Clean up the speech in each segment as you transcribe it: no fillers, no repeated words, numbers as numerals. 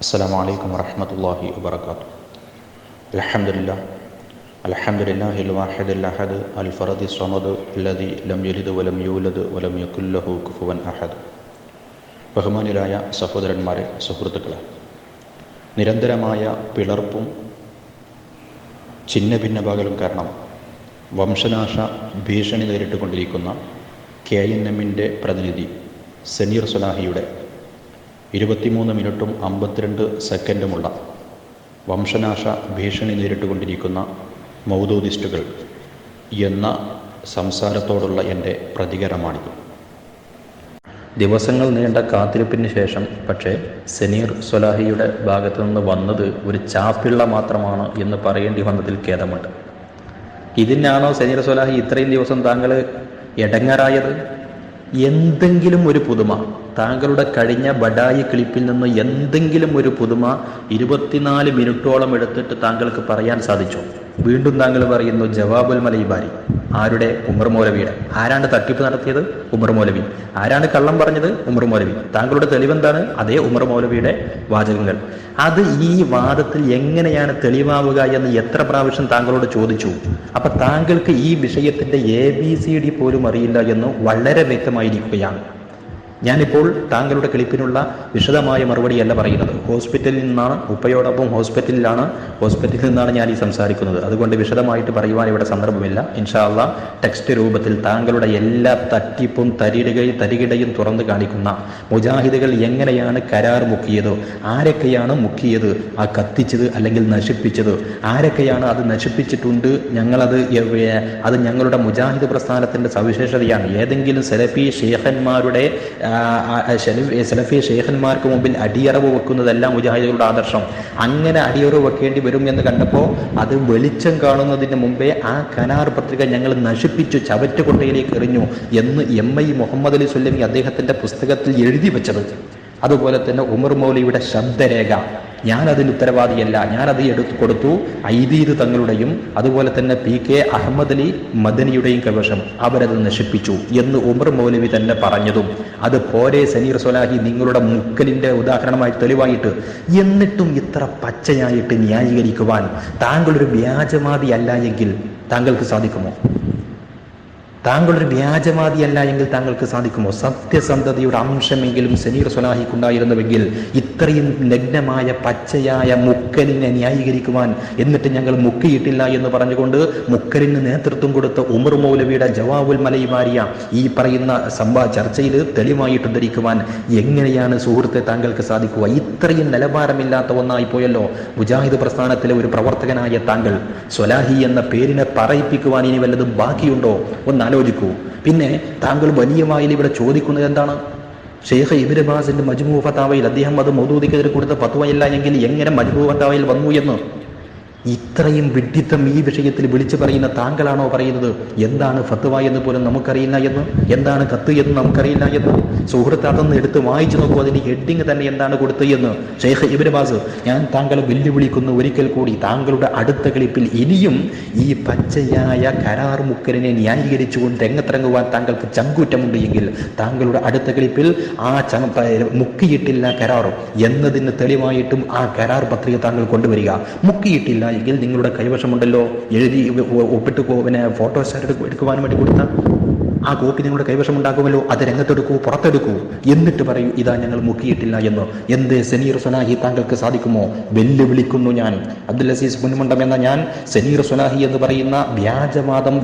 അസ്സലാമു അലൈക്കും വറഹ്മത്തുള്ളാഹി വബറകാതുഹു. അൽഹംദുലില്ലാഹ് അൽഹംദുലില്ലാഹിൽ വാഹിദിൽ അഹദ് അൽ ഫറദി സ്വമദ് അല്ലദി ലം യലിദ് വലം യൂലദ് വലം യകുൽ ലഹു കുഫുവൻ അഹദ്. ബഹുമാനിയായ സഹോദരന്മാരെ, സുഹൃത്തുക്കളെ, നിരന്തരമായ പിളർപ്പും ഛിന്നഭിന്നമാകലും കാരണം വംശനാശ ഭീഷണി നേരിട്ടുകൊണ്ടിരിക്കുന്ന KNMൻ്റെ പ്രതിനിധി സനീർ സ്വലാഹിയുടെ 23 മിനിറ്റും 52 സെക്കൻഡുമുള്ള വംശനാശ ഭീഷണി നേരിട്ടുകൊണ്ടിരിക്കുന്ന മൗദൂദിസ്റ്റുകൾ എന്ന സംസാരത്തോടുള്ള എൻ്റെ പ്രതികരണമാണിത്. ദിവസങ്ങൾ നീണ്ട കാത്തിരിപ്പിന് ശേഷം പക്ഷേ സനീർ സ്വലാഹിയുടെ ഭാഗത്തു നിന്ന് വന്നത് ഒരു ചാപ്പിള്ള മാത്രമാണ് എന്ന് പറയേണ്ടി വന്നതിൽ ഖേദമുണ്ട്. ഇതിനാണോ സനീർ സ്വലാഹി ഇത്രയും ദിവസം താങ്കൾ എടങ്ങറായത്? എന്തെങ്കിലും ഒരു പുതുമ, താങ്കളുടെ കഴിഞ്ഞ ബഡായി ക്ലിപ്പിൽ നിന്ന് എന്തെങ്കിലും ഒരു പുതുമ 24 മിനിറ്റോളം എടുത്തിട്ട് താങ്കൾക്ക് പറയാൻ സാധിച്ചു? വീണ്ടും താങ്കൾ പറയുന്നു ജവാബുൽ മലൈബാരി. ആരുടെ? ഉമർ മൗലവിയുടെ. ആരാണ് തട്ടിപ്പ് നടത്തിയത്? ഉമർ മൗലവി. ആരാണ് കള്ളം പറഞ്ഞത്? ഉമർ മൗലവി. താങ്കളുടെ തെളിവെന്താണ്? അതേ ഉമർ മൗലവിയുടെ വാചകങ്ങൾ. അത് ഈ വാദത്തിൽ എങ്ങനെയാണ് തെളിവാവുക എന്ന് എത്ര പ്രാവശ്യം താങ്കളോട് ചോദിച്ചു? അപ്പൊ താങ്കൾക്ക് ഈ വിഷയത്തിന്റെ ABCD പോലും അറിയില്ല എന്ന് വളരെ വ്യക്തമായിരിക്കുകയാണ്. ഞാനിപ്പോൾ താങ്കളുടെ ക്ലിപ്പിനുള്ള വിശദമായ മറുപടിയല്ല പറയുന്നത്. ഹോസ്പിറ്റലിൽ നിന്നാണ്, ഉപ്പയോടൊപ്പം ഹോസ്പിറ്റലിൽ നിന്നാണ് ഞാൻ ഈ സംസാരിക്കുന്നത്. അതുകൊണ്ട് വിശദമായിട്ട് പറയുവാൻ ഇവിടെ സന്ദർഭമില്ല. ഇൻഷാ അല്ലാഹ് ടെക്സ്റ്റ് രൂപത്തിൽ താങ്കളുടെ എല്ലാ തട്ടിപ്പും തരികിടയും തുറന്നു കാണിക്കുന്ന മുജാഹിദുകൾ എങ്ങനെയാണ് കരാർ മുക്കിയത്, ആരൊക്കെയാണ് മുക്കിയത്, ആ കത്തിച്ചത് അല്ലെങ്കിൽ നശിപ്പിച്ചത്, ആരൊക്കെയാണ് അത് നശിപ്പിച്ചിട്ടുണ്ട്, അത് ഞങ്ങളുടെ മുജാഹിദ് പ്രസ്ഥാനത്തിന്റെ സവിശേഷതയാണ്. ഏതെങ്കിലും സലഫി ഷേഖന്മാരുടെ സലഫി ഷേഖന്മാർക്ക് മുമ്പിൽ അടിയറവ് വെക്കുന്നതെല്ലാം മുജാഹിദുകളുടെ ആദർശം. അങ്ങനെ അടിയറവ് വെക്കേണ്ടി വരും എന്ന് കണ്ടപ്പോൾ അത് വെളിച്ചം കാണുന്നതിന് മുമ്പേ ആ കരാർ പത്രിക ഞങ്ങൾ നശിപ്പിച്ചു, ചവറ്റുകൊട്ടയിലേക്ക് എറിഞ്ഞു എന്ന് MI മുഹമ്മദ് അലി സുല്ലമി അദ്ദേഹത്തിന്റെ പുസ്തകത്തിൽ എഴുതി വെച്ചത്. അതുപോലെ തന്നെ ഉമർ മൗലവിയുടെ ശബ്ദരേഖ, ഞാനതിന് ഉത്തരവാദിയല്ല, ഞാനത് എടുത്തു കൊടുത്തു ഐദീദ് തങ്ങളുടെയും അതുപോലെ തന്നെ PK അഹമ്മദ് അലി മദനിയുടെയും കൈവശം, അവരത് നശിപ്പിച്ചു എന്ന് ഉമർ മൗലവി തന്നെ പറഞ്ഞതും അത് പോരെ സനീർ സ്വലാഹി നിങ്ങളുടെ മുക്കലിന്റെ ഉദാഹരണമായി തെളിവായിട്ട്? എന്നിട്ടും ഇത്ര പച്ചയായിട്ട് ന്യായീകരിക്കുവാൻ താങ്കളൊരു വ്യാജവാദി അല്ല എങ്കിൽ താങ്കൾക്ക് സാധിക്കുമോ? താങ്കളൊരു വ്യാജവാദിയല്ല എങ്കിൽ താങ്കൾക്ക് സാധിക്കുമോ? സത്യസന്ധതയുടെ അംശമെങ്കിലും സനീർ സ്വലാഹിക്കുണ്ടായിരുന്നുവെങ്കിൽ ഇത്രയും നഗ്നമായ പച്ചയായ മുക്കലിനെ ന്യായീകരിക്കുവാൻ, എന്നിട്ട് ഞങ്ങൾ മുക്കിയിട്ടില്ല എന്ന് പറഞ്ഞുകൊണ്ട് മുക്കലിന് നേതൃത്വം കൊടുത്ത ഉമർ മൗലവിയുടെ ജവാബുൽ മലൈബാരിയ ഈ പറയുന്ന ചർച്ചയിൽ തെളിവായിട്ട് ധരിക്കുവാൻ എങ്ങനെയാണ് സുഹൃത്തെ താങ്കൾക്ക് സാധിക്കുക? ഇത്രയും നിലവാരമില്ലാത്ത ഒന്നായി പോയല്ലോ മുജാഹിദ് പ്രസ്ഥാനത്തിലെ ഒരു പ്രവർത്തകനായ താങ്കൾ. സ്വലാഹി എന്ന പേരിനെ പറയിപ്പിക്കുവാൻ ഇനി വല്ലതും ബാക്കിയുണ്ടോ? ആലോചിക്കൂ. പിന്നെ താങ്കൾ വലിയ വായിൽ ഇവിടെ ചോദിക്കുന്നത് എന്താണ്? ഷെയ്ഖ് ഇബ്നു ബാസിന്റെ മജ്മൂ ഫതാവയിൽ അദ്ദേഹം അത് മൗദൂദിക്കെതിരെ കൊടുത്ത ഫത്വയല്ല എങ്കിൽ എങ്ങനെ മജ്മൂ ഫതാവയിൽ വന്നു എന്ന്? ഇത്രയും വിഡ്ഢിത്തം ഈ വിഷയത്തിൽ വിളിച്ചു പറയുന്ന താങ്കളാണോ പറയുന്നത് എന്താണ് ഫത്വ എന്ന് പോലും നമുക്കറിയില്ല എന്ന്, എന്താണ് കത്ത് എന്ന് നമുക്കറിയില്ല എന്ന്? സുഹൃത്ത് അതൊന്ന് എടുത്ത് വായിച്ചു നോക്കൂ, അതിന്റെ ഹെഡിങ് തന്നെ എന്താണ് കൊടുത്തത് എന്ന്. ഷെയ്ഖ് ഇബ്നു ബാസ്, ഞാൻ താങ്കളെ വെല്ലുവിളിക്കുന്നു ഒരിക്കൽ കൂടി, താങ്കളുടെ അടുത്ത ക്ലിപ്പിൽ ഇനിയും ഈ പച്ചയായ കരാർ മുക്കലിനെ ന്യായീകരിച്ചുകൊണ്ട് രംഗത്തിറങ്ങുവാൻ താങ്കൾക്ക് ചങ്കൂറ്റമുണ്ട് എങ്കിൽ താങ്കളുടെ അടുത്ത ക്ലിപ്പിൽ ആ മുക്കിയിട്ടില്ല കരാർ എന്നതിന് തെളിവായിട്ടും ആ കരാർ പത്രിക താങ്കൾ കൊണ്ടുവരിക. മുക്കിയിട്ടില്ല എങ്കിൽ നിങ്ങളുടെ കൈവശമുണ്ടല്ലോ, എഴുതി ഒപ്പിട്ട് ഫോട്ടോസ് എടുക്കുവാൻ വേണ്ടി കൊടുത്ത ആ കോപ്പി നിങ്ങളുടെ കൈവശമുണ്ടാകുമല്ലോ, അത് രംഗത്തെടുക്കൂ, പുറത്തെടുക്കൂ, എന്നിട്ട് പറയൂ ഇതാ ഞങ്ങൾ മുക്കിയിട്ടില്ല എന്ന്. എന്ത് സനീർ സ്വലാഹി താങ്കൾക്ക് സാധിക്കുമോ? വെല്ലുവിളിക്കുന്നു ഞാൻ. അബ്ദുൽ അസീസ് മുൻമണ്ടം എന്ന ഞാൻ സനീർ സ്വലാഹി എന്ന് പറയുന്ന വ്യാജവാദം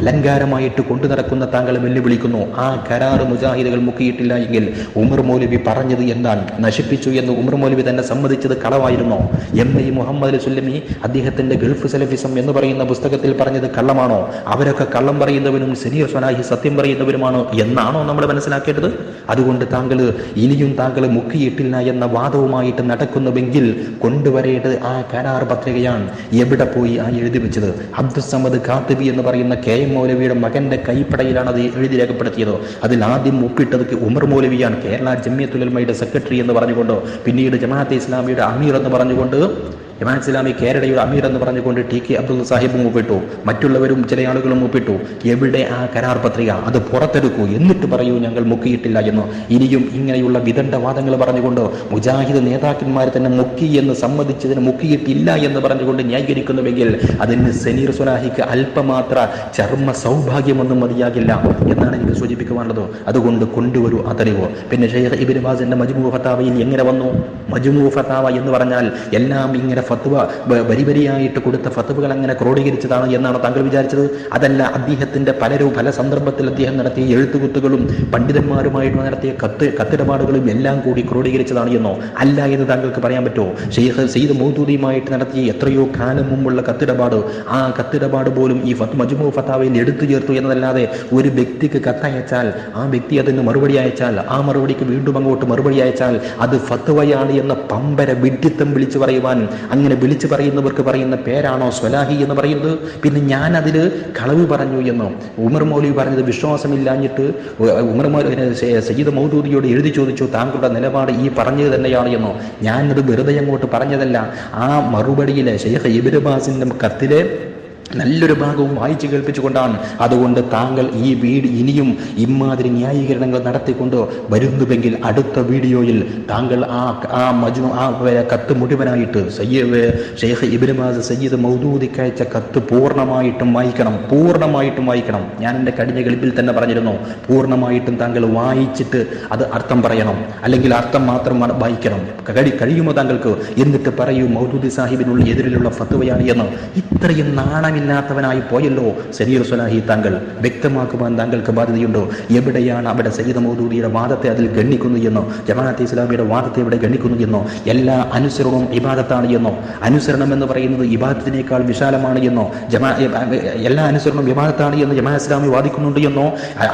അലങ്കാരമായിട്ട് കൊണ്ടു നടക്കുന്ന താങ്കളെ വെല്ലുവിളിക്കുന്നു. ആ കരാറ് മുജാഹിദുകൾ മുക്കിയിട്ടില്ല എങ്കിൽ ഉമർ മൗലവി പറഞ്ഞത് എന്താണ്? നശിപ്പിച്ചു എന്ന് ഉമർ മൗലവി തന്നെ സമ്മതിച്ചത് കളവായിരുന്നോ? MI മുഹമ്മദ് അലി സുല്ലമി അദ്ദേഹത്തിന്റെ ഗൾഫ് സലഫിസം എന്ന് പറയുന്ന പുസ്തകത്തിൽ പറഞ്ഞത് കള്ളമാണോ? അവരൊക്കെ കള്ളം പറയുന്നവനും സനീർ സ്വലാഹി സത്യം പറയുന്നവരുമാണോ എന്നാണോ നമ്മൾ മനസ്സിലാക്കേണ്ടത്? അതുകൊണ്ട് ഇനിയും താങ്കൾ മുക്കിയിട്ടില്ല എന്ന വാദവുമായിട്ട് നടക്കുന്നുവെങ്കിൽ കൊണ്ടുവരേണ്ടത് ആ കരാർ പത്രികയാണ്. എവിടെ പോയി ആ എഴുതി വെച്ചത്? അബ്ദുൽ സമദ് ഖാത്തിബി എന്ന് പറയുന്ന KM മൗലവിയുടെ മകന്റെ കൈപ്പടയിലാണ് അത് എഴുതി രേഖപ്പെടുത്തിയത്. അതിൽ ആദ്യം ഒപ്പിട്ടത് ഉമർ മൗലവിയാണ്, കേരള ജമിയത്തുൽ ഉലമയുടെ സെക്രട്ടറി എന്ന് പറഞ്ഞുകൊണ്ട്, പിന്നീട് ജമാഅത്തെ ഇസ്ലാമിയുടെ അമീർ എന്ന് പറഞ്ഞുകൊണ്ട് ജമാഅത്ത് ഇസ്ലാമി കേരളയുടെ അമീർ എന്ന് പറഞ്ഞുകൊണ്ട് TK അബ്ദുള്ള സാഹിബും ഒപ്പിട്ടു, മറ്റുള്ളവരും ചില ആളുകളും ഒപ്പിട്ടു. എവിടെ ആ കരാർ പത്രിക? അത് പുറത്തെടുക്കൂ, എന്നിട്ട് പറയൂ ഞങ്ങൾ മുക്കിയിട്ടില്ല എന്ന്. ഇനിയും ഇങ്ങനെയുള്ള വിദണ്ഡവാദങ്ങൾ പറഞ്ഞുകൊണ്ട് മുജാഹിദ് നേതാക്കന്മാർ തന്നെ മുക്കി എന്ന് സമ്മതിച്ചതിന് മുക്കിയിട്ടില്ല എന്ന് പറഞ്ഞുകൊണ്ട് ന്യായീകരിക്കുന്നുവെങ്കിൽ അതിന് സനീർ സ്വലാഹിക്ക് അല്പമാത്ര ചർമ്മ സൗഭാഗ്യമൊന്നും മതിയാകില്ല എന്നാണ് എനിക്ക് സൂചിപ്പിക്കുവാനുള്ളത്. അതുകൊണ്ട് കൊണ്ടുവരൂ ആ തെളിവ്. പിന്നെ ഷെയ്ഖ് ഇബ്നു ബാസിന്റെ മജ്മൂ ഫതാവയിൽ എങ്ങനെ വന്നു? മജ്മൂ ഫതാവ എന്ന് പറഞ്ഞാൽ എല്ലാം ഇങ്ങനെ ഫത്വ വരിവരിയായിട്ട് കൊടുത്ത ഫത്വകൾ അങ്ങനെ ക്രോഡീകരിച്ചതാണ് എന്നാണ് താങ്കൾ വിചാരിച്ചത്? അതല്ല, അദ്ദേഹത്തിന്റെ പല സന്ദർഭത്തിൽ അദ്ദേഹം നടത്തിയ എഴുത്തുകുത്തുകളും പണ്ഡിതന്മാരുമായിട്ട് നടത്തിയ കത്തിടപാടുകളും എല്ലാം കൂടി ക്രോഡീകരിച്ചതാണ് എന്നോ? അല്ല എന്ന് താങ്കൾക്ക് പറയാൻ പറ്റുമോ? ഷെയ്ഖ് സയ്യിദ് മൗദൂദിയുമായിട്ട് നടത്തിയ എത്രയോ കാലം മുമ്പുള്ള കത്തിടപാട്, ആ കത്തിടപാട് പോലും ഈ മജ്മൂ ഫതാവയിൽ എടുത്തു ചേർത്തു എന്നതല്ലാതെ ഒരു വ്യക്തിക്ക് കത്തയച്ചാൽ ആ വ്യക്തി അതിന് മറുപടി അയച്ചാൽ ആ മറുപടിക്ക് വീണ്ടും അങ്ങോട്ട് മറുപടി അയച്ചാൽ അത് ഫത്വയാണ് എന്ന പമ്പര വിഡ്ഢിത്തം വിളിച്ചു പറയുവാൻ, അങ്ങനെ വിളിച്ചു പറയുന്നവർക്ക് പറയുന്ന പേരാണോ സ്വലാഹി എന്ന് പറയുന്നത്? പിന്നെ ഞാൻ അതിൽ കളവ് പറഞ്ഞു എന്നോ? ഉമർ മൗലവി പറഞ്ഞത് വിശ്വാസമില്ലാഞ്ഞിട്ട് സയ്യിദ് മൗദൂദിയോട് എഴുതി ചോദിച്ചു താങ്കളുടെ നിലപാട് ഈ പറഞ്ഞത് തന്നെയാണ് എന്നോ? ഞാനത് വെറുതെ അങ്ങോട്ട് പറഞ്ഞതല്ല. ആ മറുപടിയിലെ ഷെയ്ഖ് ഇബ്നു ബാസിന്റെ കത്തിലെ നല്ലൊരു ഭാഗവും വായിച്ചു കേൾപ്പിച്ചുകൊണ്ടാണ്. അതുകൊണ്ട് താങ്കൾ ഈ ഇനിയും ഇമാതിരി ന്യായീകരണങ്ങൾ നടത്തിക്കൊണ്ട് വരുന്നുവെങ്കിൽ അടുത്ത വീഡിയോയിൽ താങ്കൾ ആ കത്ത് മുഴുവനായിട്ട് ഷെയ്ഖ് ഇബ്നു ബാസ് സയ്യിദ് മൗദൂദിക്ക് അയച്ച കത്ത് പൂർണ്ണമായിട്ടും വായിക്കണം. ഞാൻ എൻ്റെ കഴിഞ്ഞ ക്ലിപ്പിൽ തന്നെ പറഞ്ഞിരുന്നു, പൂർണ്ണമായിട്ടും താങ്കൾ വായിച്ചിട്ട് അത് അർത്ഥം പറയണം, അല്ലെങ്കിൽ അർത്ഥം മാത്രം വായിക്കണം. കഴിയുമോ താങ്കൾക്ക്? എന്നിട്ട് പറയൂ മൗദൂദി സാഹിബിനുള്ള എതിരിലുള്ള ഫത്വയാണ് എന്ന്. ഇത്രയും നാണമില്ലാത്തവനായി പോയല്ലോ സനീർ സ്വലാഹി. താങ്കൾ വ്യക്തമാക്കുവാൻ താങ്കൾക്ക് ബാധ്യതയുണ്ടോ? എവിടെയാണ് അവിടെ സയ്യിദ് മൗദൂദിയുടെ വാദത്തെ അതിൽ ഗണ്ണിക്കുന്നു എന്നോ? ജമാഅത്തെ ഇസ്ലാമിയുടെ വാദത്തെ ഇവിടെ ഗണ്ണിക്കുന്നു എന്നോ? എല്ലാ അനുസരണവും ഇബാദത്താണ് എന്നോ? അനുസരണം എന്ന് പറയുന്നത് ഇബാദത്തിനേക്കാൾ വിശാലമാണ് എന്നോ? എല്ലാ അനുസരണവും ഇബാദത്താണ് എന്ന് ജമാഅത്ത് ഇസ്ലാമി വാദിക്കുന്നുണ്ട് എന്നോ?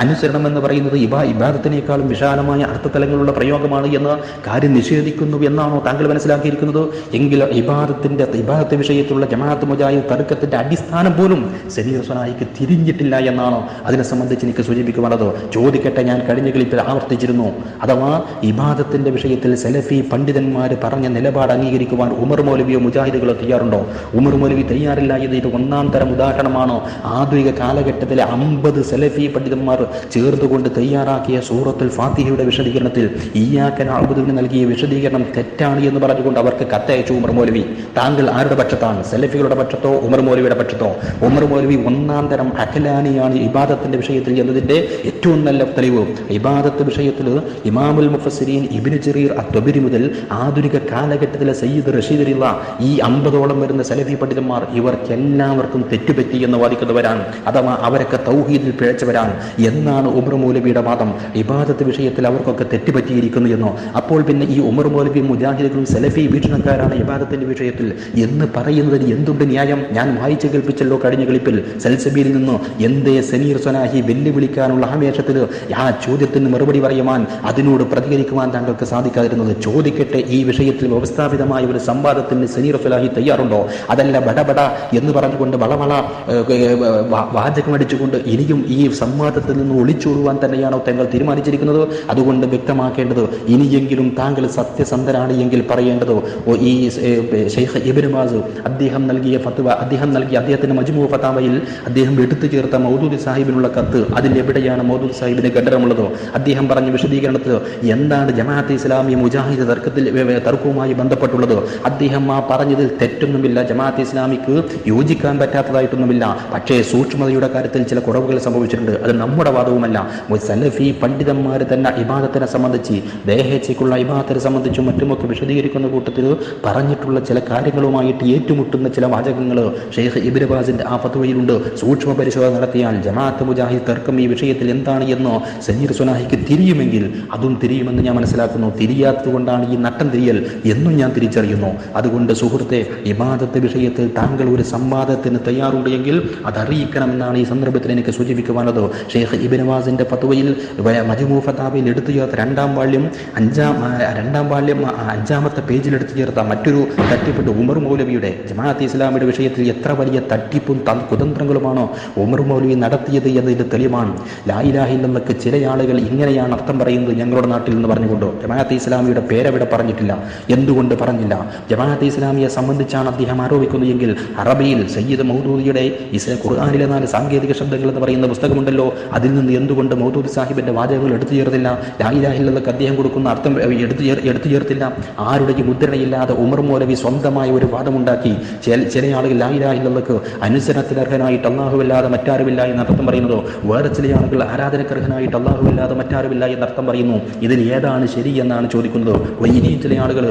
അനുസരണം എന്ന് പറയുന്നത് ഇബാദത്തിനേക്കാളും വിശാലമായ അർത്ഥതലങ്ങളുള്ള പ്രയോഗമാണ് എന്ന കാര്യം നിഷേധിക്കുന്നു എന്നാണോ താങ്കൾ മനസ്സിലാക്കിയിരിക്കുന്നത്? എങ്കിൽ ഇബാദത്തെ വിഷയത്തിലുള്ള ജമാഅത്ത് മുജാഹിദ് തർക്കത്തിന്റെ അടിസ്ഥാനം പോലും സനീർ സ്വലാഹിക്ക് തിരിഞ്ഞിട്ടില്ല എന്നാണ് അതിനെ സംബന്ധിച്ച് എനിക്ക് സൂചിപ്പിക്കുവാനത്. ചോദിക്കട്ടെ, ഞാൻ കഴിഞ്ഞ ക്ലിപ്പിൽ ആവർത്തിച്ചിരുന്നു, അഥവാ ഇബാദത്തിന്റെ വിഷയത്തിൽ സലഫി പണ്ഡിതന്മാർ പറഞ്ഞ നിലപാട് അംഗീകരിക്കുവാൻ ഉമർ മൗലവിയോ മുജാഹിദുകളോ തയ്യാറുണ്ടോ? ഉമർ മൗലവി തയ്യാറില്ല എന്ന് ഇത് ഒന്നാം തരം ഉദാഹരണമാണ്. ആധുനിക കാലഘട്ടത്തിലെ 50 സലഫി പണ്ഡിതന്മാർ ചേർന്നുകൊണ്ട് തയ്യാറാക്കിയ സൂറത്തുൽ ഫാത്തിഹയുടെ വിശദീകരണത്തിൽ ഇയ്യാക നഅ്ബുദുവിന് നൽകിയ വിശദീകരണം തെറ്റാണ് എന്ന് പറഞ്ഞുകൊണ്ട് അവർക്ക് കത്തയച്ചു ഉമർ മൗലവി. താങ്കൾ ആരുടെ പക്ഷത്താണ്? സലഫികളുടെ പക്ഷത്തോ ഉമർ മൗലവിയുടെ പക്ഷത്തോ? ഉമർ മൗലവി ഒന്നാം തരം അഖലാനിയാണ് ഇബാദത്തിന്റെ വിഷയത്തിൽ എന്നതിന്റെ ഏറ്റവും നല്ല തെളിവ്. ഇബാദത്ത് വിഷയത്തിൽ ഇമാമുൽ മുഫസ്സിരീൻ ഇബ്നു ജരീർ അത്വബരി മുതൽ ആധുനിക കാലഘട്ടത്തിലെ സയ്യിദ് റഷീദ് റിള, ഈ 50ഓളം വരുന്ന സലഫി പണ്ഡിതന്മാർ ഇവർക്കെല്ലാവർക്കും തെറ്റുപറ്റി എന്ന് വാദിക്കുന്നവരാണ്. അഥവാ അവരൊക്കെ തൗഹീദിൽ പിഴച്ചവരാണ് എന്നാണ് ഉമർ മൗലവിയുടെ വാദം. ഇബാദത്ത് വിഷയത്തിൽ അവർക്കൊക്കെ തെറ്റുപറ്റിയിരിക്കുന്നു എന്നോ? അപ്പോൾ പിന്നെ ഈ ഉമർ മൗലവി മുജാഹിദുകളും സലഫി വീക്ഷണക്കാരാണ് ഇബാദത്തിന്റെ വിഷയത്തിൽ എന്ന് പറയുന്നതിന് എന്തുണ്ട് ന്യായം? ഞാൻ വായിച്ചു കേൾപ്പിച്ചല്ലോ കഴിഞ്ഞ ക്ലിപ്പിൽ. സൽസബീലിൽ നിന്ന് എന്തേ സനീർ സ്വലാഹി വെല്ലുവിളിക്കാനുള്ള ആവേശത്തിൽ ആ ചോദ്യത്തിന് മറുപടി പറയുവാൻ, അതിനോട് പ്രതികരിക്കുവാൻ താങ്കൾക്ക് സാധിക്കാതിരുന്നത്? ചോദിക്കട്ടെ, ഈ വിഷയത്തിൽ വ്യവസ്ഥാപിതമായ ഒരു സംവാദത്തിന് സനീർ സ്വലാഹി തയ്യാറുണ്ടോ? അതല്ല ബടബട എന്ന് പറഞ്ഞുകൊണ്ട് വളവള വാചകമടിച്ചുകൊണ്ട് ഇനിയും ഈ സംവാദത്തിൽ നിന്ന് ഒളിച്ചോടുവാൻ തന്നെയാണോ താങ്കൾ തീരുമാനിച്ചിരിക്കുന്നത്? അതുകൊണ്ട് വ്യക്തമാക്കേണ്ടത്, ഇനിയെങ്കിലും താങ്കൾ സത്യസന്ധനാണ് എങ്കിൽ പറയേണ്ടത്, ഈ ഷെയ്ഖ് ഇബ്നു ബാസ് അദ്ദേഹം നൽകിയ ഫത്വ, അദ്ദേഹത്തിന്റെ മജ്മൂ ഫതാവയിൽ അദ്ദേഹം എടുത്തു ചേർത്ത മൗദൂദി സാഹിബിനുള്ള കത്ത്, അതിൽ എവിടെയാണ് മൗദൂദി സാഹിബിന് ഖണ്ഡനമുള്ളത്? അദ്ദേഹം പറഞ്ഞ വിശദീകരണത്തിൽ എന്താണ് ജമാഅത്തെ ഇസ്ലാമി മുജാഹിദ് തർക്കവുമായി ബന്ധപ്പെട്ടുള്ളത്? അദ്ദേഹം ആ പറഞ്ഞതിൽ തെറ്റൊന്നുമില്ല, ജമാഅത്തെ ഇസ്ലാമിക്ക് യോജിക്കാൻ പറ്റാത്തതായിട്ടൊന്നുമില്ല. പക്ഷേ സൂക്ഷ്മതയുടെ കാര്യത്തിൽ ചില കുറവുകൾ സംഭവിച്ചിട്ടുണ്ട്. അത് നമ്മുടെ വാദവുമല്ല. സലഫി പണ്ഡിതന്മാർ തന്നെ ഇബാദത്തിനെ സംബന്ധിച്ച്, ദേഹേച്ഛയ്ക്കുള്ള ഇബാദത്തിനെ സംബന്ധിച്ചും മറ്റുമൊക്കെ വിശദീകരിക്കുന്ന കൂട്ടത്തിൽ പറഞ്ഞിട്ടുള്ള ചില കാര്യങ്ങളുമായിട്ട് ഏറ്റുമുട്ടുന്ന ചില വാചകങ്ങൾ ഷെയ്ഖ് ഇബ്നു ബാസിന്റെ ആ ഫത്വയിലുണ്ട്. സൂക്ഷ്മ പരിശോധന നടത്തിയാൽ ജമാഅത്ത് മുജാഹിദ് തർക്കം ഈ വിഷയത്തിൽ എന്താണ് എന്ന് സനീർ സ്വലാഹിക്ക് തിരിയുമെങ്കിൽ അതും തിരിയുമെന്ന് ഞാൻ മനസ്സിലാക്കുന്നു. തിരിയാത്തത് കൊണ്ടാണ് ഈ നട്ടം തിരിയൽ എന്നും ഞാൻ തിരിച്ചറിയുന്നു. അതുകൊണ്ട് സുഹൃത്തെ, ഇബാദത്ത് വിഷയത്തിൽ താങ്കൾ ഒരു സംവാദത്തിന് തയ്യാറുണ്ട് എങ്കിൽ അതറിയിക്കണമെന്നാണ് ഈ സന്ദർഭത്തിൽ എനിക്ക് സൂചിപ്പിക്കുവാനുള്ളത്. ഷെയ്ഖ് ഇബ്നു ബാസിന്റെ ഫത്വയിൽ മജ്മൂ ഫതാവയിൽ എടുത്തു ചേർത്ത രണ്ടാം വാള്യം അഞ്ചാമത്തെ പേജിൽ എടുത്തു ചേർത്ത മറ്റൊരു തട്ടിപ്പെട്ട് ഉമർ മൗലവിയുടെ ജമാഅത്തെ ഇസ്ലാമിയുടെ വിഷയത്തിൽ എത്ര വലിയ തട്ടിപ്പും കുതന്ത്രങ്ങളുമാണോ ഉമർ മൗലവി നടത്തിയത് എന്നതിൻ്റെ തെളിവാണ്. ലാ ഇലാഹ ഇല്ലല്ലാഹ്ക്ക് ചില ആളുകൾ ഇങ്ങനെയാണ് അർത്ഥം പറയുന്നത് ഞങ്ങളുടെ നാട്ടിൽ എന്ന് പറഞ്ഞുകൊണ്ടോ. ജമാഅത്തെ ഇസ്ലാമിയുടെ പേരവിടെ പറഞ്ഞിട്ടില്ല. എന്തുകൊണ്ട് പറഞ്ഞില്ല? ജമാഅത്തെ ഇസ്ലാമിയെ സംബന്ധിച്ചാണ് അദ്ദേഹം ആരോപിക്കുന്നത് എങ്കിൽ അറബിയിൽ സയ്യിദ് മൗദൂദിയുടെ ഖുർആനിലെ 4 സാങ്കേതിക ശബ്ദങ്ങൾ എന്ന് പറയുന്ന പുസ്തകമുണ്ടല്ലോ, അതിൽ നിന്ന് എന്തുകൊണ്ട് മൗദൂദി സാഹിബിന്റെ വാചകങ്ങൾ എടുത്തു ചേർത്തില്ല? ലാ ഇലാഹ ഇല്ലല്ലാഹ്ക്ക് അദ്ദേഹം കൊടുക്കുന്ന അർത്ഥം എടുത്തു ചേർത്തില്ല. ആരുടെയും മുദ്രണയില്ലാതെ ഉമർ മൗലവി സ്വന്തമായ ഒരു വാദമുണ്ടാക്കി. ചില ആളുകൾ ലാ ഇലാഹ ഇല്ലല്ലാഹ്ക്ക് അനുസരണത്തിനർഹനായിട്ട് അല്ലാഹുവല്ലാതെ മറ്റാരുമില്ല എന്ന അർത്ഥം പറയുന്നതോ, വേറെ ചില ആളുകൾ ആരാധനക്കർഹനായിട്ട് അല്ലാഹുവല്ലാതെ മറ്റാരുമില്ല എന്ന അർത്ഥം പറയുന്നു. ഇതിൽ ഏതാണ് ശരി എന്നാണ് ചോദിക്കുന്നത്. ഇനിയും ചില ആളുകൾ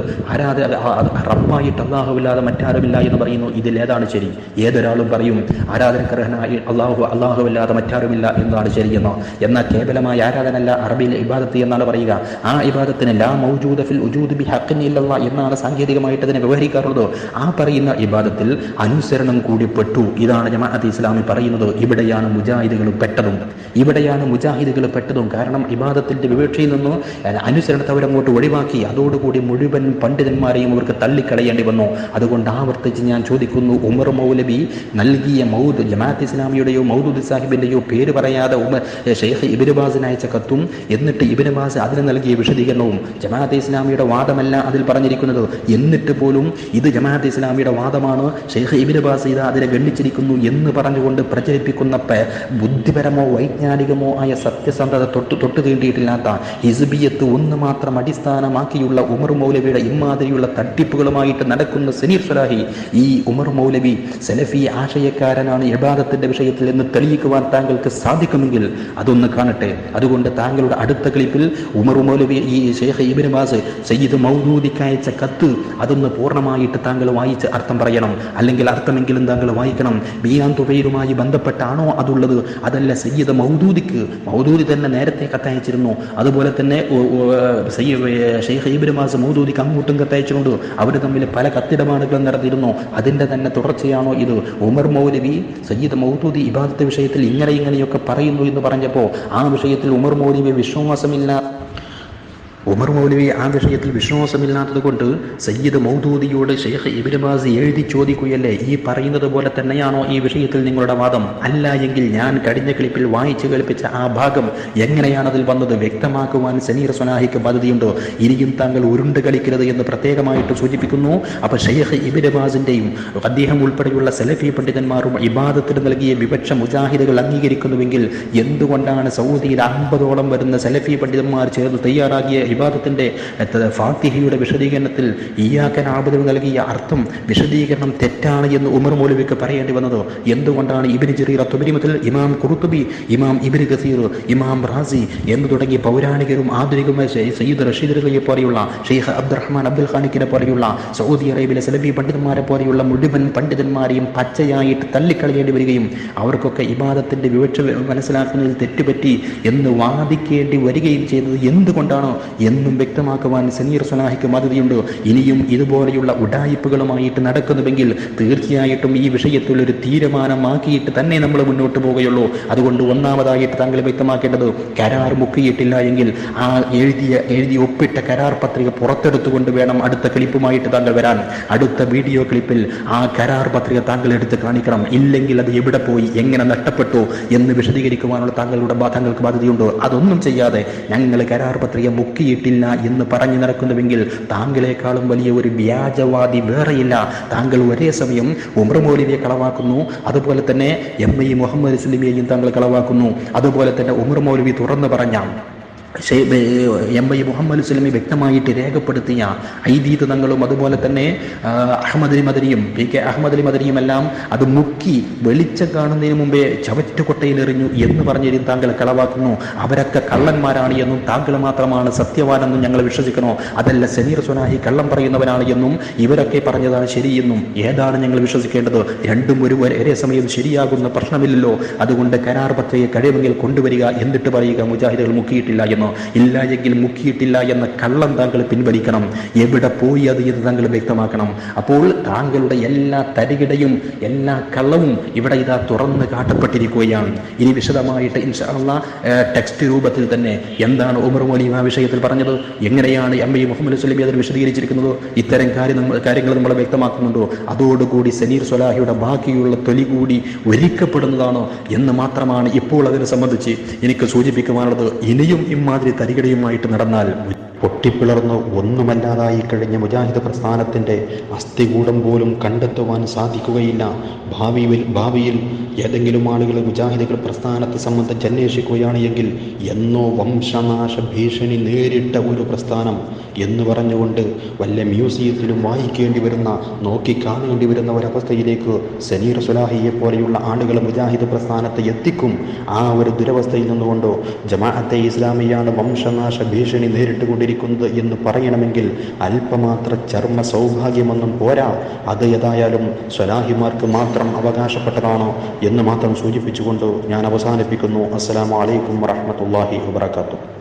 റബ്ബായിട്ട് അല്ലാഹുവല്ലാതെ മറ്റാരുമില്ല എന്ന് പറയുന്നു. ഇതിൽ ഏതാണ് ശരി? ഏതൊരാളും പറയും ആരാധനക്കർഹനായി അല്ലാഹുവല്ലാതെ മറ്റാരുമില്ല എന്നതാണ് ശരിയെന്നോ. എന്നാൽ കേവലമായ ആരാധനല്ല അറബിയിലെ ഇബാദത്ത് എന്നാണ് പറയുക. ആ ഇബാദത്തിന് ലാ മൗജൂദ ഫിൽ ഉജൂദ് ബി ഹഖ്ൻ ഇല്ലല്ലാഹ് എന്നാണ് സാങ്കേതികമായിട്ട് അതിനെ വ്യവഹരിക്കാറുള്ളത്. ആ പറയുന്ന ഇബാദത്തിൽ അനുസരണം കൂടി പെട്ടു. ഇതാണ് ജമാഅത്ത് ഇസ്ലാമി പറയുന്നത്. ഇവിടെയാണ് മുജാഹിദുകൾ പെട്ടതും. കാരണം ഇബാദത്തിന്റെ വിവക്ഷയിൽ നിന്ന് അനുസരണത്തെ അവരങ്ങോട്ട് ഒഴിവാക്കി. അതോടുകൂടി മുഴുവൻ പണ്ഡിതന്മാരെയും അവർക്ക് തള്ളിക്കളയേണ്ടി വന്നു. അതുകൊണ്ട് ആവർത്തിച്ച് ഞാൻ ചോദിക്കുന്നു, ഉമർ മൗലവി നൽകിയ ജമാഅത്ത് ഇസ്ലാമിയുടെയോ മൗദൂദി സാഹിബിന്റെയോ പേര് പറയാതെ ഷെയ്ഖ് ഇബ്നു ബാസിന് അയച്ച കത്തും എന്നിട്ട് ഇബ്നു ബാസ് അതിന് നൽകിയ വിശദീകരണവും ജമാഅത്ത് ഇസ്ലാമിയുടെ വാദമല്ല അതിൽ പറഞ്ഞിരിക്കുന്നത്. എന്നിട്ട് പോലും ഇത് ജമാഅത്ത് ഇസ്ലാമിയുടെ വാദമാണ്, ഷെയ്ഖ് ഇബ്നു ബാസ് ഇത് അതിനെ ഗണ്ഡിച്ചിരിക്കുന്നു എന്ന് പറഞ്ഞുകൊണ്ട് പ്രചരിപ്പിക്കുന്ന ബുദ്ധിപരമോ വൈജ്ഞാനികമോ ആയ സത്യസന്ധത തൊട്ട് തീണ്ടിയിട്ടില്ലാത്ത ഹിസ്ബിയത്ത് ഒന്ന് മാത്രം അടിസ്ഥാനമാക്കിയുള്ള ഉമർ മൗലവിയുടെ ഇമാതിരിയുള്ള തട്ടിപ്പുകളുമായിട്ട് നടക്കുന്ന സനീർ സ്വലാഹി, ഈ ഉമർ മൗലവി സലഫി ആശയക്കാരനാണ് ഇബാദത്തിന്റെ വിഷയത്തിൽ എന്ന് തെളിയിക്കുവാൻ താങ്കൾക്ക് സാധിക്കുമെങ്കിൽ അതൊന്ന് കാണട്ടെ. അതുകൊണ്ട് താങ്കളുടെ അടുത്ത ക്ലിപ്പിൽ ഉമർ മൗലവി ഈ ഷെയ്ഖ് ഇബ്നു ബാസ് സയ്യിദ് മൗദൂദിക്ക് അയച്ച കത്ത് അതൊന്ന് പൂർണ്ണമായിട്ട് താങ്കൾ വായിച്ച് അർത്ഥം പറയണം. അല്ലെങ്കിൽ അർത്ഥമെങ്കിലും താങ്കൾ വായിക്കണം. ബിയാൻ തുബൈറുമായി ബന്ധപ്പെട്ടാണോ അതുള്ളത്? അതല്ല സയ്യിദ് മൗദൂദി തന്നെ നേരത്തെ കത്തയച്ചിരുന്നു. അതുപോലെ തന്നെ ഷെയ്ഖ് ഇബ്നു ബാസ് മൗദൂദിക്ക് അങ്ങോട്ടും കത്തയച്ചിട്ടുണ്ട്. അവർ തമ്മിൽ പല കത്തിടപാടുകളും നടന്നിരുന്നു. അതിൻ്റെ തന്നെ തുടർച്ചയാണോ ഇത്? ഉമർ മൗലവി സയ്യിദ് മൗദൂദി ഇബാദത്ത് വിഷയത്തിൽ ഇങ്ങനെയൊക്കെ പറയുന്നു എന്ന് പറഞ്ഞപ്പോൾ ആ വിഷയത്തിൽ ഉമർ മൗലവി ആ വിഷയത്തിൽ വിശ്വാസമില്ലാത്തത് കൊണ്ട് സയ്യിദ് മൗദൂദിയോട് ഷെയ്ഖ് ഇബ്നു ബാസ് എഴുതി ചോദിക്കുകയല്ലേ, ഈ പറയുന്നത് പോലെ തന്നെയാണോ ഈ വിഷയത്തിൽ നിങ്ങളുടെ വാദം? അല്ല എങ്കിൽ ഞാൻ കഴിഞ്ഞ ക്ലിപ്പിൽ വായിച്ചു കേൾപ്പിച്ച ആ ഭാഗം എങ്ങനെയാണതിൽ വന്നത് വ്യക്തമാക്കുവാൻ സനീർ സ്വലാഹിക്ക് ബാധ്യതയുണ്ടോ? ഇനിയും താങ്കൾ ഉരുണ്ട് കളിക്കരുത് എന്ന് പ്രത്യേകമായിട്ട് സൂചിപ്പിക്കുന്നു. അപ്പോൾ ഷെയ്ഖ് ഇബ്നു ബാസിന്റെയും അദ്ദേഹം ഉൾപ്പെടെയുള്ള സലഫി പണ്ഡിതന്മാരും ഇബാദത്തിന് നൽകിയ വിവക്ഷ മുജാഹിദുകൾ അംഗീകരിക്കുന്നുവെങ്കിൽ എന്തുകൊണ്ടാണ് സൗദിയിൽ 50ഓളം വരുന്ന സലഫി പണ്ഡിതന്മാർ ചേർന്ന് തയ്യാറാക്കിയ ഇബാദത്തിന്റെ ഫാത്തിഹയുടെ വിശദീകരണത്തിൽ ഇയ്യാക നഅ്ബുദു നൽകിയ അർത്ഥം വിശദീകരണം തെറ്റാണ് എന്ന് ഉമർ മൗലവിക്ക് പറയേണ്ടി വന്നത്? എന്തുകൊണ്ടാണ് ഇബ്നു ജരീർ അത്വബരി മുതൽ ഇമാം ഖുർത്തുബി, ഇമാം ഇബ്നു കസീർ, ഇമാം റാസി എന്ന് തുടങ്ങി പൗരാണികരും ആധുനികമായ സയ്യിദ് റഷീദ് റിളയെ പോലെയുള്ള ഷെയ്ഖ് അബ്ദുറഹ്മാൻ അബ്ദുൽ ഖാനിക്കിനെ പോലെയുള്ള സൗദി അറേബ്യയിലെ സലഫി പണ്ഡിതന്മാരെ പോലെയുള്ള മുഴുവൻ പണ്ഡിതന്മാരെയും പച്ചയായിട്ട് തള്ളിക്കളയേണ്ടി വരികയും അവർക്കൊക്കെ ഇബാദത്തിന്റെ വിവക്ഷ മനസ്സിലാക്കുന്നതിൽ തെറ്റുപറ്റി എന്ന് വാദിക്കേണ്ടി വരികയും ചെയ്തത് എന്തുകൊണ്ടാണ് എന്നും വ്യക്തമാക്കുവാൻ സനീർ സ്വലാഹിക്ക് ബാധ്യതയുണ്ട്. ഇനിയും ഇതുപോലെയുള്ള ഉഡായിപ്പുകളുമായിട്ട് നടക്കുന്നുവെങ്കിൽ തീർച്ചയായിട്ടും ഈ വിഷയത്തിൽ ഒരു തീരുമാനമാക്കിയിട്ട് തന്നെ നമ്മൾ മുന്നോട്ട് പോവുകയുള്ളൂ. അതുകൊണ്ട് ഒന്നാമതായിട്ട് താങ്കൾ വ്യക്തമാക്കേണ്ടത്, കരാർ മുക്കിയിട്ടില്ല എങ്കിൽ ആ എഴുതി ഒപ്പിട്ട കരാർ പത്രിക പുറത്തെടുത്തുകൊണ്ട് വേണം അടുത്ത ക്ലിപ്പുമായിട്ട് താങ്കൾ വരാൻ. അടുത്ത വീഡിയോ ക്ലിപ്പിൽ ആ കരാർ പത്രിക താങ്കൾ എടുത്ത് കാണിക്കണം. ഇല്ലെങ്കിൽ അത് എവിടെ പോയി, എങ്ങനെ നഷ്ടപ്പെട്ടു എന്ന് വിശദീകരിക്കുവാനുള്ള താങ്കൾക്ക് ബാധ്യതയുണ്ട്. അതൊന്നും ചെയ്യാതെ ഞങ്ങൾ കരാർ പത്രിക മുക്കിയിട്ടില്ല എന്ന് പറഞ്ഞു നടക്കുന്നുവെങ്കിൽ താങ്കളെക്കാളും വലിയ ഒരു വ്യാജവാദി വേറെയില്ല. താങ്കൾ ഒരേ സമയം ഉമർ മൗലവിയെ കളവാക്കുന്നു, അതുപോലെ തന്നെ MI മുഹമ്മദ് ഇസ്ലിമിയെയും താങ്കൾ കളവാക്കുന്നു. അതുപോലെ തന്നെ ഉമർ മൗലവി തുറന്നു പറഞ്ഞ MI മുഹമ്മദ് ഇസ്ലാമി വ്യക്തമായിട്ട് രേഖപ്പെടുത്തിയ ഐദീത് തങ്ങളും അതുപോലെ തന്നെ അഹമ്മദ് അലി മദനിയും PK അഹമ്മദ് അലി മദനിയും എല്ലാം അത് മുക്കി വെളിച്ചം കാണുന്നതിന് മുമ്പേ ചവറ്റുകൊട്ടയിലെറിഞ്ഞു എന്ന് പറഞ്ഞിരുന്നു താങ്കൾ കളവാക്കുന്നു. അവരൊക്കെ കള്ളന്മാരാണ് എന്നും താങ്കൾ മാത്രമാണ് സത്യവാനെന്നും ഞങ്ങൾ വിശ്വസിക്കണോ? അതല്ല സനീർ സ്വലാഹി കള്ളം പറയുന്നവനാണ് എന്നും ഇവരൊക്കെ പറഞ്ഞതാണ് ശരിയെന്നും ഏതാണ് ഞങ്ങൾ വിശ്വസിക്കേണ്ടത്? രണ്ടും ഒരേ സമയം ശരിയാകുന്ന പ്രശ്നമില്ലല്ലോ. അതുകൊണ്ട് കരാർ പത്രിക കഴിയുമെങ്കിൽ കൊണ്ടുവരിക, എന്നിട്ട് പറയുക മുജാഹിദുകൾ മുക്കിയിട്ടില്ല എന്ന്. ഇല്ല എങ്കിൽ മുക്കിയിട്ടില്ല എന്ന കള്ളം താങ്കൾ പിൻവലിക്കണം. എവിടെ പോയി അത് എന്ന് താങ്കൾ വ്യക്തമാക്കണം. അപ്പോൾ താങ്കളുടെ എല്ലാ തരികിടയും എല്ലാ കള്ളവും ഇവിടെ ഇതാ തുറന്ന് കാട്ടപ്പെട്ടിരിക്കുകയാണ്. ഇനി വിശദമായിട്ട് ഇൻഷാ അല്ലാഹ് ടെക്സ്റ്റ് രൂപത്തിൽ തന്നെ എന്താണ് ഉമർ മൗലവി ആ വിഷയത്തിൽ പറഞ്ഞത്, എങ്ങനെയാണ് MI മുഹമ്മദ് സ്വലമി അതിൽ വിശദീകരിച്ചിരിക്കുന്നത്, ഇത്തരം കാര്യങ്ങൾ നമ്മൾ വ്യക്തമാക്കുന്നുണ്ടോ, അതോടുകൂടി സനീർ സ്വലാഹിയുടെ ബാക്കിയുള്ള തൊലി കൂടി ഒരിക്കപ്പെടുന്നതാണോ എന്ന് മാത്രമാണ് ഇപ്പോൾ അതിനെ സംബന്ധിച്ച് എനിക്ക് സൂചിപ്പിക്കുവാനുള്ളത്. ഇനിയും ഇമാതിരി തരികിടയുമായിട്ട് നടന്നാൽ പൊട്ടിപ്പിളർന്ന് ഒന്നുമല്ലാതായി കഴിഞ്ഞ മുജാഹിദ് പ്രസ്ഥാനത്തിൻ്റെ അസ്ഥികൂടം പോലും കണ്ടെത്തുവാൻ സാധിക്കുകയില്ല. ഭാവിയിൽ ഏതെങ്കിലും ആളുകൾ മുജാഹിദുകൾ പ്രസ്ഥാനത്തെ സംബന്ധിച്ച് അന്വേഷിക്കുകയാണ് എങ്കിൽ എന്നോ വംശനാശ ഭീഷണി നേരിട്ട ഒരു പ്രസ്ഥാനം എന്ന് പറഞ്ഞുകൊണ്ട് വല്ല മ്യൂസിയത്തിലും വായിക്കേണ്ടി വരുന്ന, നോക്കിക്കാണേണ്ടി വരുന്ന ഒരവസ്ഥയിലേക്ക് സനീർ സ്വലാഹിയെ പോലെയുള്ള ആളുകൾ മുജാഹിദ് പ്രസ്ഥാനത്തെ എത്തിക്കും. ആ ഒരു ദുരവസ്ഥയിൽ നിന്നുകൊണ്ടോ ജമാഅത്തെ ഇസ്ലാമിയാണ് വംശനാശ ഭീഷണി നേരിട്ടുകൊണ്ടിരിക്കുന്നത് എന്ന് പറയണമെങ്കിൽ അല്പമാത്ര ചർമ്മ സൗഭാഗ്യമൊന്നും പോരാ. അത് ഏതായാലും സ്വലാഹിമാർക്ക് മാത്രം അവകാശപ്പെട്ടതാണോ എന്ന് മാത്രം സൂചിപ്പിച്ചുകൊണ്ട് ഞാൻ അവസാനിപ്പിക്കുന്നു. അസ്സലാമു അലൈക്കും വറഹ്മത്തുള്ളാഹി വബറകാതുഹു.